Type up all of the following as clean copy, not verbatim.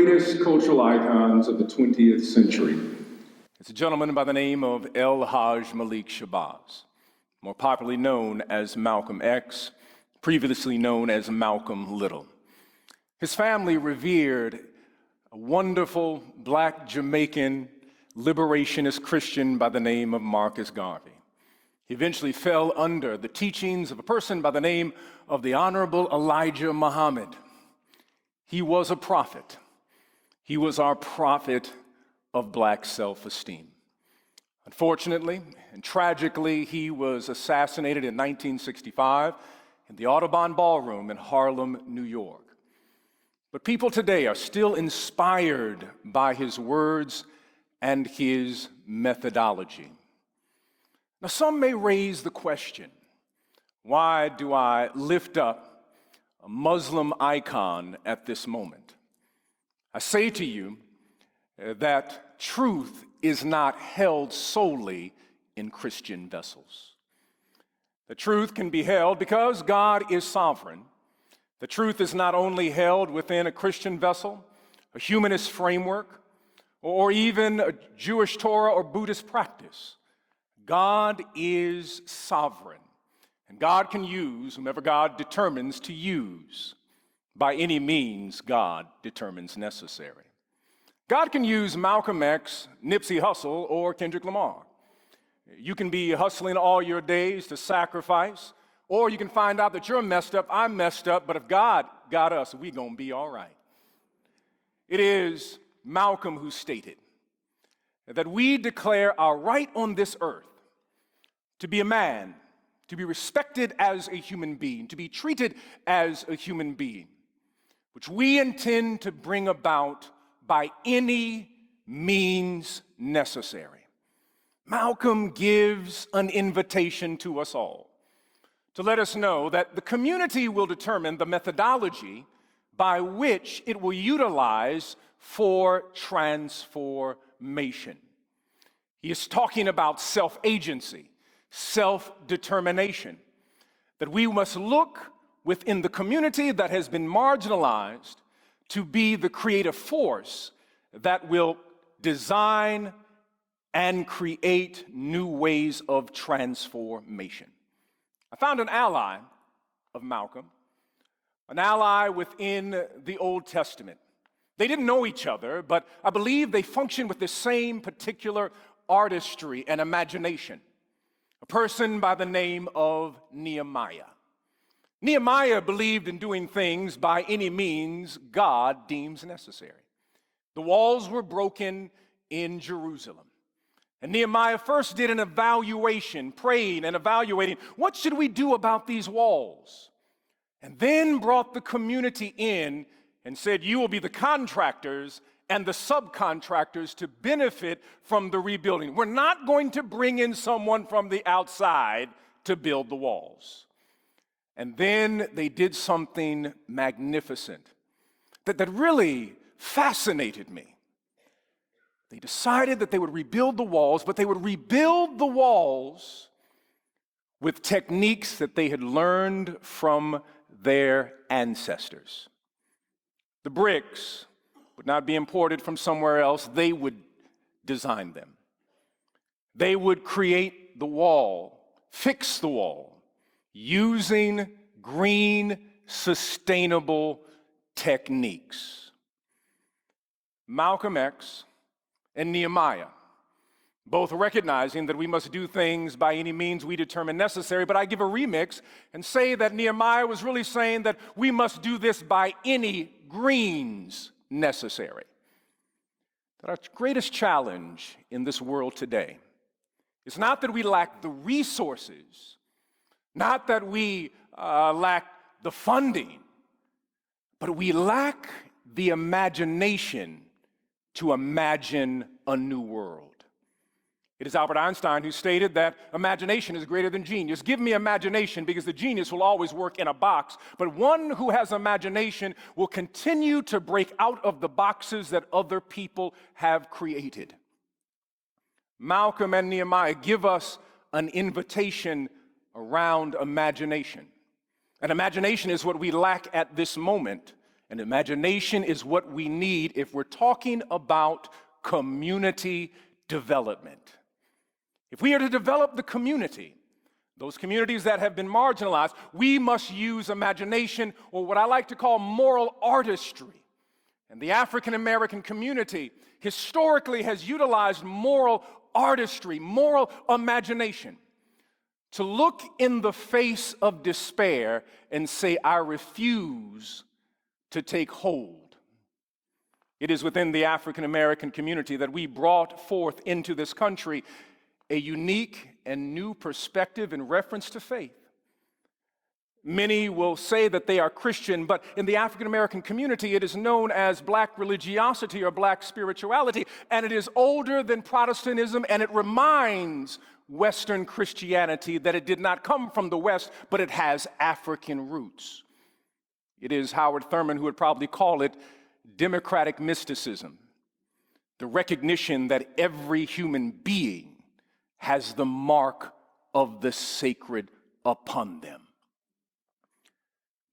greatest cultural icons of the 20th century. It's a gentleman by the name of El Haj Malik Shabazz, more popularly known as Malcolm X, previously known as Malcolm Little. His family revered a wonderful black Jamaican liberationist Christian by the name of Marcus Garvey. He eventually fell under the teachings of a person by the name of the Honorable Elijah Muhammad. He was a prophet. He was our prophet of black self-esteem. Unfortunately and tragically, he was assassinated in 1965 in the Audubon Ballroom in Harlem, New York. But people today are still inspired by his words and his methodology. Now, some may raise the question, why do I lift up a Muslim icon at this moment? I say to you that truth is not held solely in Christian vessels. The truth can be held because God is sovereign. The truth is not only held within a Christian vessel, a humanist framework, or even a Jewish Torah or Buddhist practice. God is sovereign, and God can use whomever God determines to use by any means God determines necessary. God can use Malcolm X, Nipsey Hussle, or Kendrick Lamar. You can be hustling all your days to sacrifice, or you can find out that you're messed up, I'm messed up, but if God got us, we're going to be all right. It is Malcolm who stated that we declare our right on this earth to be a man, to be respected as a human being, to be treated as a human being, which we intend to bring about by any means necessary. Malcolm gives an invitation to us all to let us know that the community will determine the methodology by which it will utilize for transformation. He is talking about self-agency, self-determination, that we must look within the community that has been marginalized to be the creative force that will design and create new ways of transformation. I found an ally of Malcolm, an ally within the Old Testament. They didn't know each other, but I believe they functioned with the same particular artistry and imagination. A person by the name of Nehemiah. Nehemiah believed in doing things by any means God deems necessary. The walls were broken in Jerusalem. And Nehemiah first did an evaluation, praying and evaluating, what should we do about these walls? And then brought the community in and said, you will be the contractors and the subcontractors to benefit from the rebuilding. We're not going to bring in someone from the outside to build the walls. And then they did something magnificent that really fascinated me. They decided that they would rebuild the walls, but they would rebuild the walls with techniques that they had learned from their ancestors. The bricks would not be imported from somewhere else. They would design them. They would create the wall, fix the wall, using green, sustainable techniques. Malcolm X and Nehemiah, both recognizing that we must do things by any means we determine necessary, but I give a remix and say that Nehemiah was really saying that we must do this by any greens necessary. That our greatest challenge in this world today is not that we lack the resources, not that we lack the funding, but we lack the imagination to imagine a new world. It is Albert Einstein who stated that imagination is greater than genius. Give me imagination because the genius will always work in a box, but one who has imagination will continue to break out of the boxes that other people have created. Malcolm and Nehemiah give us an invitation around imagination. And imagination is what we lack at this moment. And imagination is what we need if we're talking about community development. If we are to develop the community, those communities that have been marginalized, we must use imagination, or what I like to call moral artistry. And the African American community historically has utilized moral artistry, moral imagination, to look in the face of despair and say, I refuse to take hold. It is within the African American community that we brought forth into this country a unique and new perspective in reference to faith. Many will say that they are Christian, but in the African American community, it is known as black religiosity or black spirituality, and it is older than Protestantism, and it reminds Western Christianity that it did not come from the West, but it has African roots. It is Howard Thurman who would probably call it democratic mysticism, the recognition that every human being has the mark of the sacred upon them.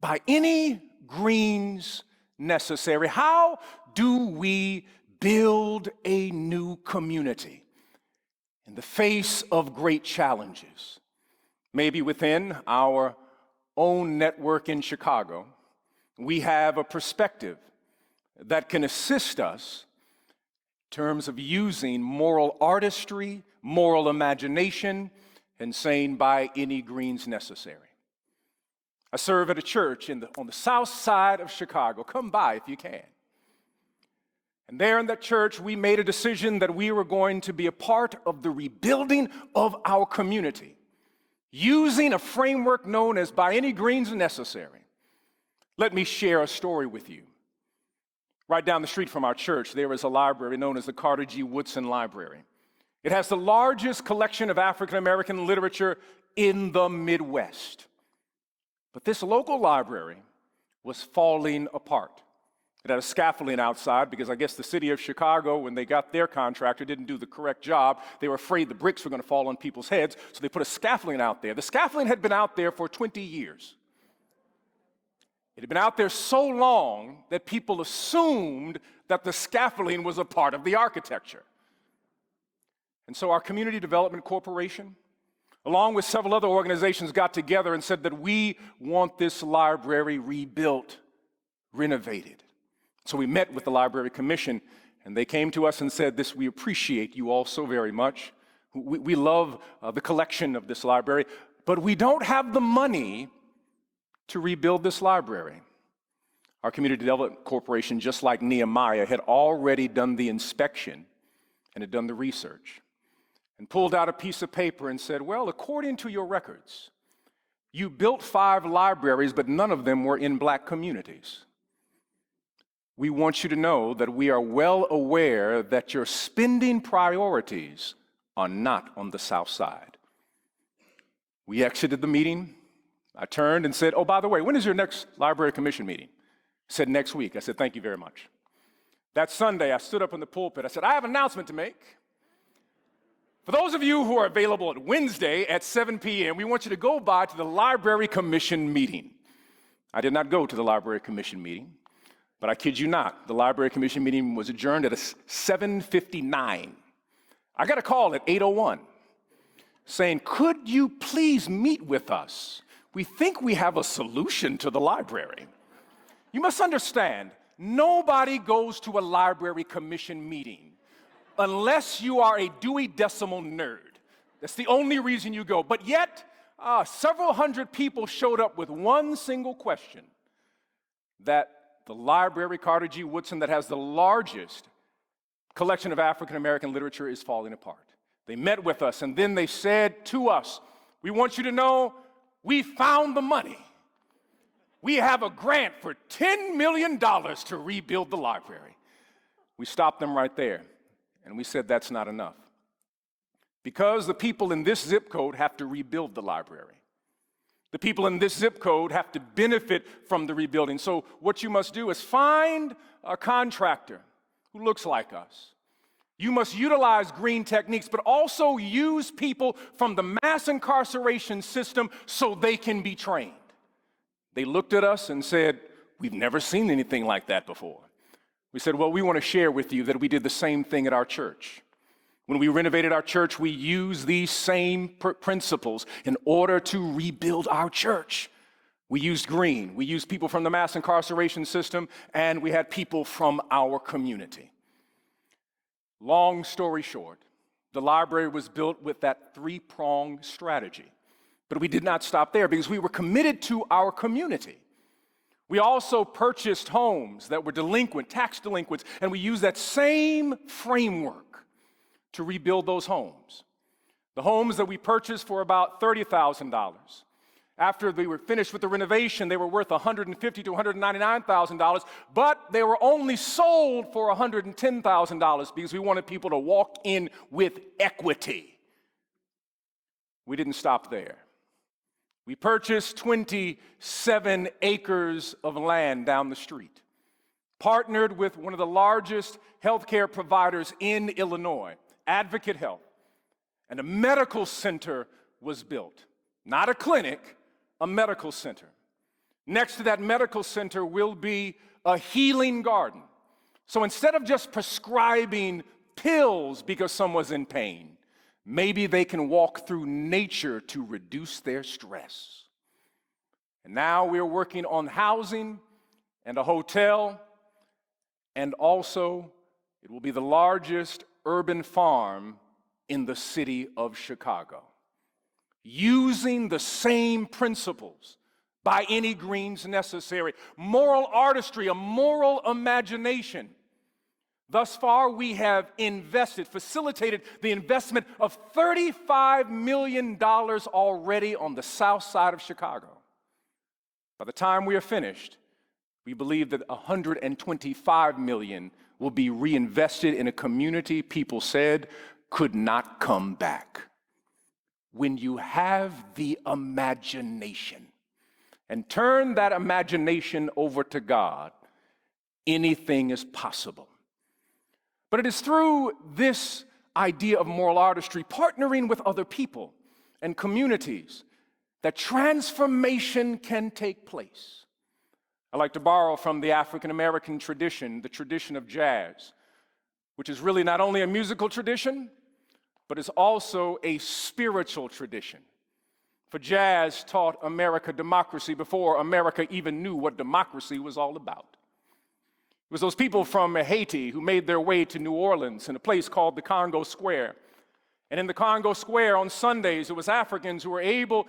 By any means necessary, how do we build a new community in the face of great challenges? Maybe within our own network in Chicago, we have a perspective that can assist us in terms of using moral artistry, moral imagination, and saying by any means necessary. I serve at a church on the south side of Chicago. Come by if you can. And there in that church, we made a decision that we were going to be a part of the rebuilding of our community, using a framework known as by any means necessary. Let me share a story with you. Right down the street from our church, there is a library known as the Carter G. Woodson Library. It has the largest collection of African American literature in the Midwest. But this local library was falling apart. It had a scaffolding outside because I guess the city of Chicago, when they got their contractor, didn't do the correct job. They were afraid the bricks were going to fall on people's heads, so they put a scaffolding out there. The scaffolding had been out there for 20 years. It had been out there so long that people assumed that the scaffolding was a part of the architecture. And so our Community Development Corporation, along with several other organizations, got together and said that we want this library rebuilt, renovated. So we met with the Library Commission, and they came to us and said, we appreciate you all so very much. We love the collection of this library, but we don't have the money to rebuild this library. Our Community Development Corporation, just like Nehemiah, had already done the inspection and had done the research and pulled out a piece of paper and said, well, according to your records, you built 5 libraries, but none of them were in black communities. We want you to know that we are well aware that your spending priorities are not on the South Side. We exited the meeting. I turned and said, oh, by the way, when is your next Library Commission meeting? He said, next week. I said, thank you very much. That Sunday, I stood up in the pulpit. I said, I have an announcement to make. For those of you who are available at Wednesday at 7 p.m., we want you to go by to the Library Commission meeting. I did not go to the Library Commission meeting, but I kid you not, the Library Commission meeting was adjourned at 7:59. I got a call at 8:01 saying, could you please meet with us? We think we have a solution to the library. You must understand, nobody goes to a Library Commission meeting unless you are a Dewey Decimal nerd. That's the only reason you go. But yet, several hundred people showed up with one single question, that the library, Carter G. Woodson, that has the largest collection of African American literature, is falling apart. They met with us, and then they said to us, we want you to know we found the money. We have a grant for $10 million to rebuild the library. We stopped them right there, and we said that's not enough. Because the people in this zip code have to rebuild the library. The people in this zip code have to benefit from the rebuilding. So what you must do is find a contractor who looks like us. You must utilize green techniques, but also use people from the mass incarceration system so they can be trained. They looked at us and said, we've never seen anything like that before. We said, well, we want to share with you that we did the same thing at our church. When we renovated our church, we used these same principles in order to rebuild our church. We used green. We used people from the mass incarceration system, and we had people from our community. Long story short, the library was built with that three-pronged strategy. But we did not stop there because we were committed to our community. We also purchased homes that were delinquent, tax delinquents, and we used that same framework to rebuild those homes. The homes that we purchased for about $30,000. After we were finished with the renovation, they were worth $150,000 to $199,000, but they were only sold for $110,000 because we wanted people to walk in with equity. We didn't stop there. We purchased 27 acres of land down the street, partnered with one of the largest healthcare providers in Illinois, Advocate Health, and a medical center was built. Not a clinic, a medical center. Next to that medical center will be a healing garden. So instead of just prescribing pills because someone's in pain, maybe they can walk through nature to reduce their stress. And now we're working on housing and a hotel, and also it will be the largest urban farm in the city of Chicago, using the same principles by any means necessary. Moral artistry, a moral imagination. Thus far, we have facilitated the investment of $35 million already on the south side of Chicago. By the time we are finished, we believe that $125 million will be reinvested in a community people said could not come back. When you have the imagination and turn that imagination over to God, anything is possible. But it is through this idea of moral artistry, partnering with other people and communities, that transformation can take place. I like to borrow from the African American tradition, the tradition of jazz, which is really not only a musical tradition, but is also a spiritual tradition. For jazz taught America democracy before America even knew what democracy was all about. It was those people from Haiti who made their way to New Orleans in a place called the Congo Square. And in the Congo Square on Sundays, it was Africans who were able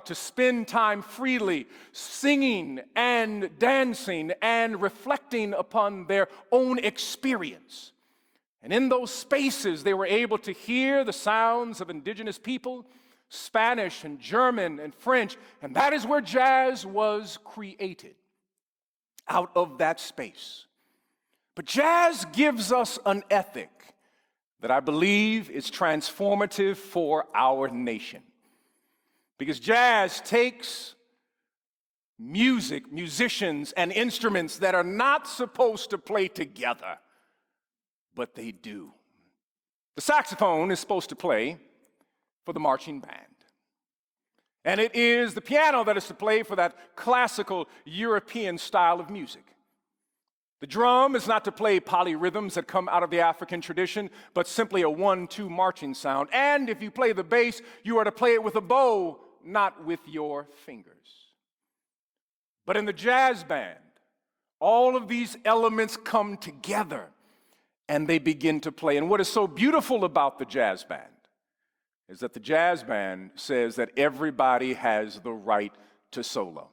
to spend time freely singing and dancing and reflecting upon their own experience. And in those spaces, they were able to hear the sounds of indigenous people, Spanish and German and French, and that is where jazz was created, out of that space. But jazz gives us an ethic that I believe is transformative for our nation. Because jazz takes music, musicians, and instruments that are not supposed to play together, but they do. The saxophone is supposed to play for the marching band. And it is the piano that is to play for that classical European style of music. The drum is not to play polyrhythms that come out of the African tradition, but simply a 1-2 marching sound. And if you play the bass, you are to play it with a bow, not with your fingers. But in the jazz band, all of these elements come together and they begin to play. And what is so beautiful about the jazz band is that the jazz band says that everybody has the right to solo.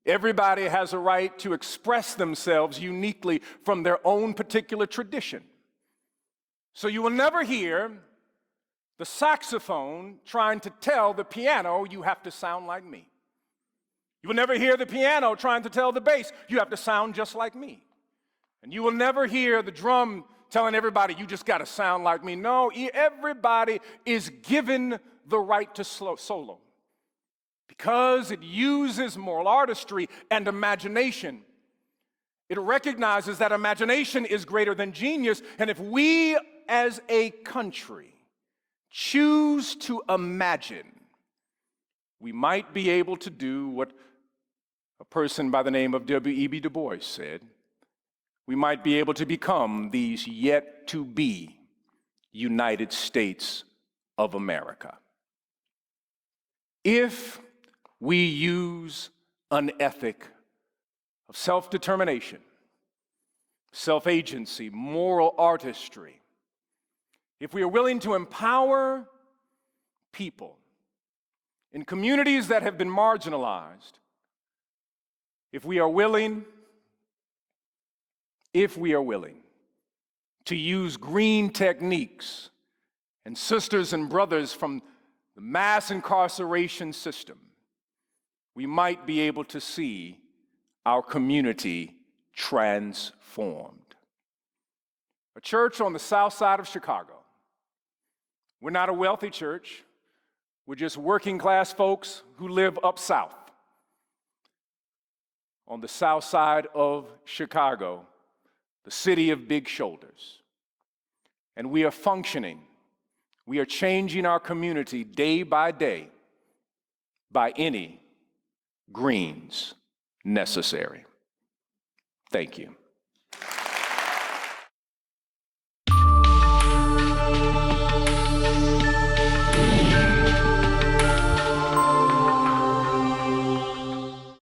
Everybody has a right to express themselves uniquely from their own particular tradition. So you will never hear the saxophone trying to tell the piano, you have to sound like me. You will never hear the piano trying to tell the bass, you have to sound just like me. And you will never hear the drum telling everybody, you just got to sound like me. No, everybody is given the right to solo. Because it uses moral artistry and imagination. It recognizes that imagination is greater than genius, and if we as a country choose to imagine, we might be able to do what a person by the name of W.E.B. Du Bois said, we might be able to become these yet-to-be United States of America if we use an ethic of self-determination, self-agency, moral artistry, if we are willing to empower people in communities that have been marginalized, if we are willing to use green techniques, and sisters and brothers from the mass incarceration system, we might be able to see our community transformed. A church on the south side of Chicago. We're not a wealthy church. We're just working class folks who live up south. On the south side of Chicago, the city of big shoulders. And we are functioning. We are changing our community day by day by any greens necessary. Thank you.